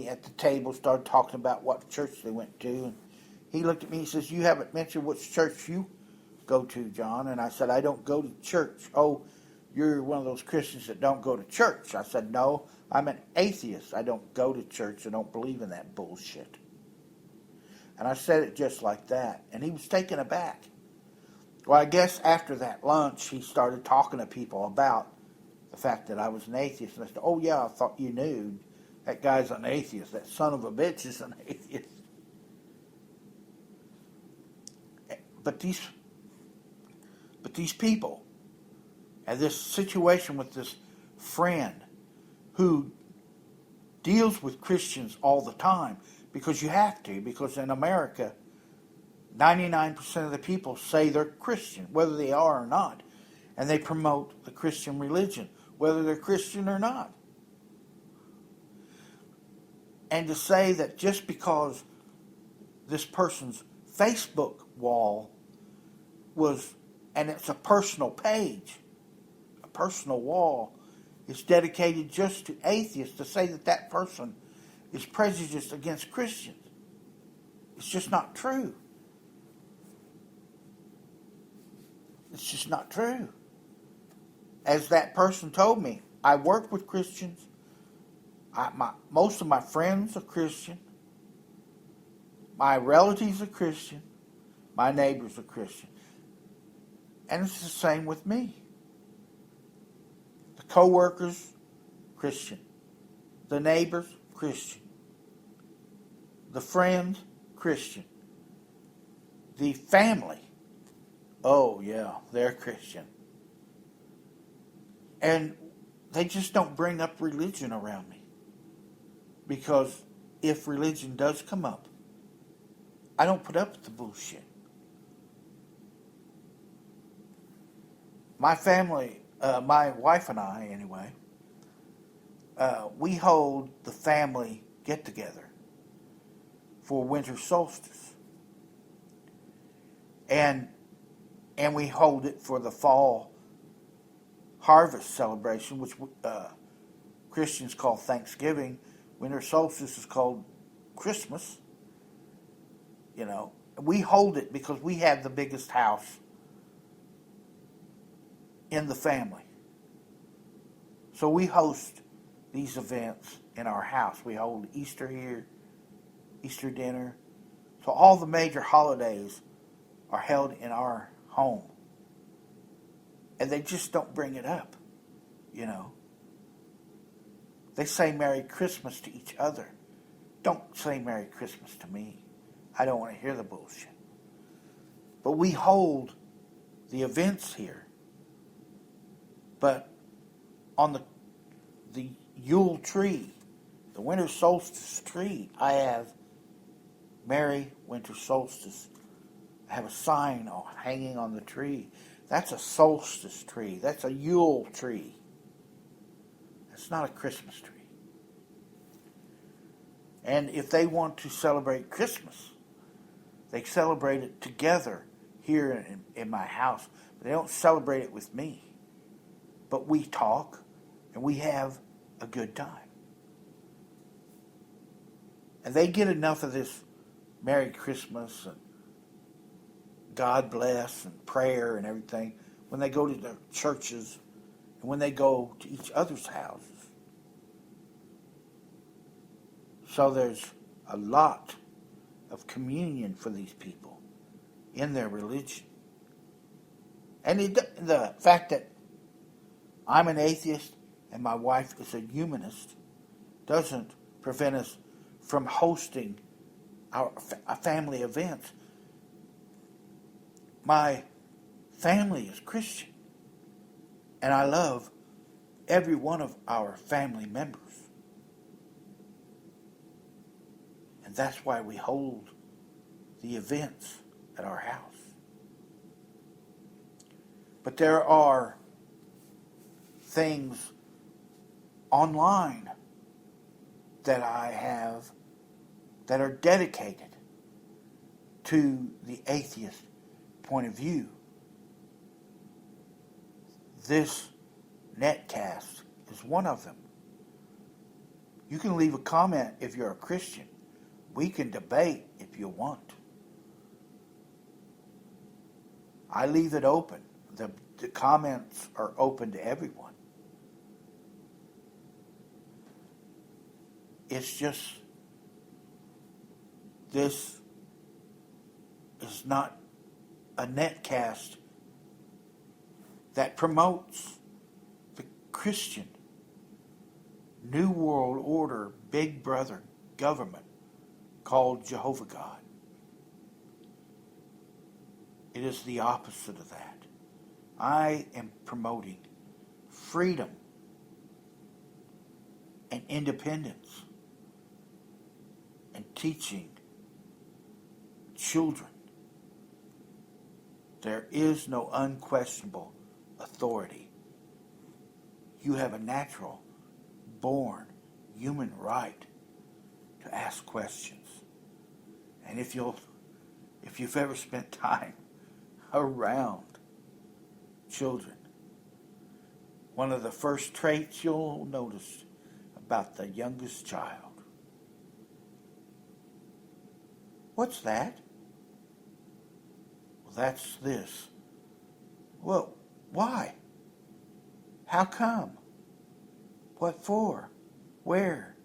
family at the table started talking about what church they went to, and he looked at me and he says, "You haven't mentioned which church you go to, John." And I said, "I don't go to church." "Oh, you're one of those Christians that don't go to church." I said, "No, I'm an atheist. I don't go to church. I don't believe in that bullshit." And I said it just like that, and he was taken aback. Well, I guess after that lunch, he started talking to people about the fact that I was an atheist. And I said, "Oh, yeah, I thought you knew. That guy's an atheist. That son of a bitch is an atheist." But these people, and this situation with this friend who deals with Christians all the time, because you have to, because in America, 99% of the people say they're Christian, whether they are or not. And they promote the Christian religion, whether they're Christian or not. And to say that just because this person's Facebook wall was, and it's a personal page, a personal wall, is dedicated just to atheists, to say that that person is prejudiced against Christians. It's just not true. It's just not true. As that person told me, I work with Christians. Most of my friends are Christian. My relatives are Christian. My neighbors are Christian. And it's the same with me. The co-workers, Christian. The neighbors, Christian. The friends, Christian. The family, oh yeah, they're Christian. And they just don't bring up religion around me. Because if religion does come up, I don't put up with the bullshit. My family, my wife and I anyway, we hold the family get-together for winter solstice. And we hold it for the fall harvest celebration, which Christians call Thanksgiving. Winter solstice is called Christmas. You know, we hold it because we have the biggest house in the family. So we host these events in our house. We hold Easter here, Easter dinner. So all the major holidays are held in our home. And they just don't bring it up, you know. They say Merry Christmas to each other. Don't say Merry Christmas to me. I don't want to hear the bullshit. But we hold the events here. But on the Yule tree, the winter solstice tree, I have Merry Winter Solstice. I have a sign hanging on the tree. That's a solstice tree. That's a Yule tree. That's not a Christmas tree. And if they want to celebrate Christmas, they celebrate it together here in my house. They don't celebrate it with me. But we talk and we have a good time. And they get enough of this Merry Christmas and God bless and prayer and everything when they go to their churches and when they go to each other's houses. So there's a lot of communion for these people in their religion. And the fact that I'm an atheist and my wife is a humanist doesn't prevent us from hosting our family events. My family is Christian, and I love every one of our family members. And that's why we hold the events at our house. But there are things online that I have that are dedicated to the atheist point of view. This netcast is one of them. You can leave a comment if you're a Christian. We can debate if you want. I leave it open. The comments are open to everyone. It's just, this is not a netcast that promotes the Christian New World Order Big Brother government called Jehovah God. It is the opposite of that. I am promoting freedom and independence and teaching children there is no unquestionable authority. You have a natural born human right to ask questions. And if you've ever spent time around children, one of the first traits you'll notice about the youngest child. What's that? Well, that's this. Well, why? How come? What for? Where?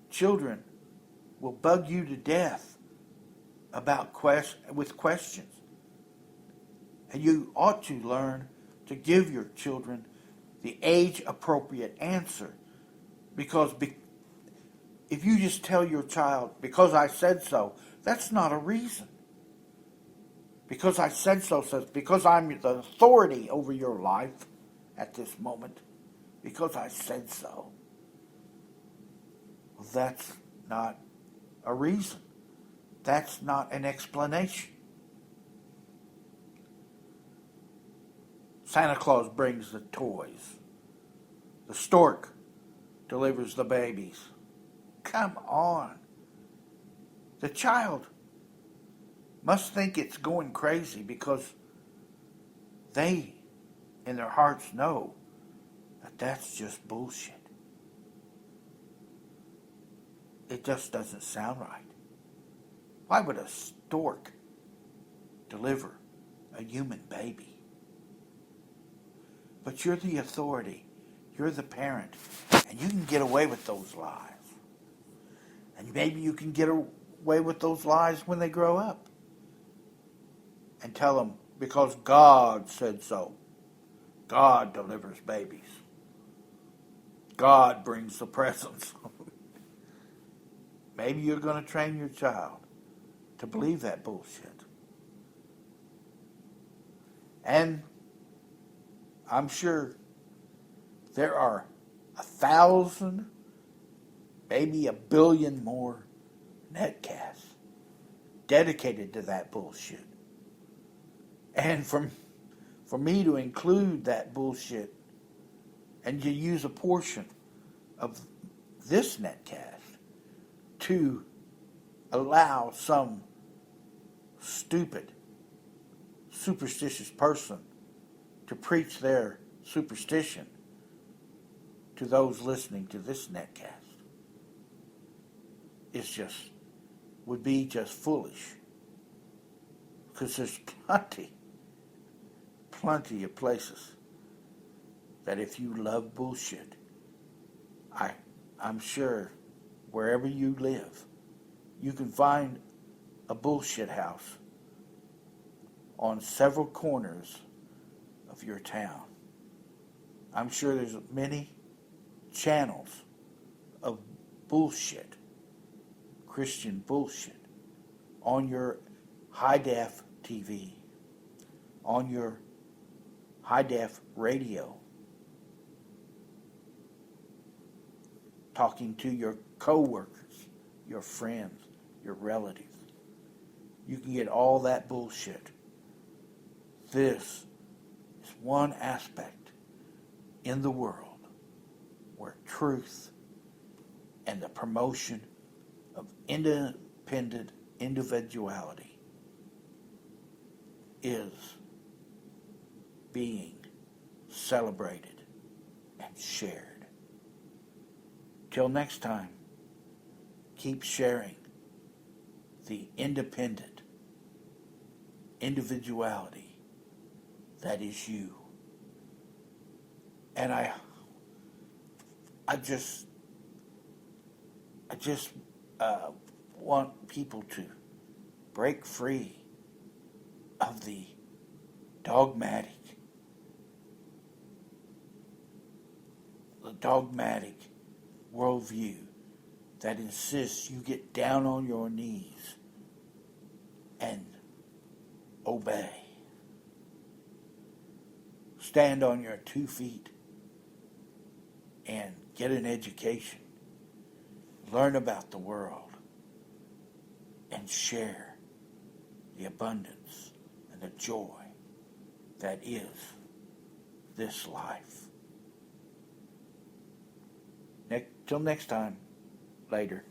Children will bug you to death about with questions. And you ought to learn to give your children the age-appropriate answer. Because if you just tell your child, because I said so, that's not a reason. Because I said so says, because I'm the authority over your life at this moment, because I said so. Well, that's not a reason. That's not an explanation. Santa Claus brings the toys. The stork delivers the babies. Come on. The child must think it's going crazy because they, in their hearts, know that that's just bullshit. It just doesn't sound right. Why would a stork deliver a human baby? But you're the authority. You're the parent. And you can get away with those lies. And maybe you can get away with those lies when they grow up. And tell them, because God said so. God delivers babies. God brings the presents. Maybe you're going to train your child to believe that bullshit. And I'm sure there are 1,000, maybe 1 billion more netcasts dedicated to that bullshit. And for me to include that bullshit and to use a portion of this netcast to allow some stupid, superstitious person to preach their superstition to those listening to this netcast would be just foolish. Because there's plenty of places that if you love bullshit, I'm sure wherever you live, you can find a bullshit house on several corners of your town. I'm sure there's many channels of bullshit, Christian bullshit, on your high-def TV, on your high-def radio, talking to your co-workers, your friends, your relatives. You can get all that bullshit. This is one aspect in the world where truth and the promotion of independent individuality is being celebrated and shared. Till next time, keep sharing the independent individuality that is you. And I just want people to break free of the dogmatic worldview that insists you get down on your knees and obey. Stand on your 2 feet and get an education. Learn about the world and share the abundance and the joy that is this life. Till next time, later.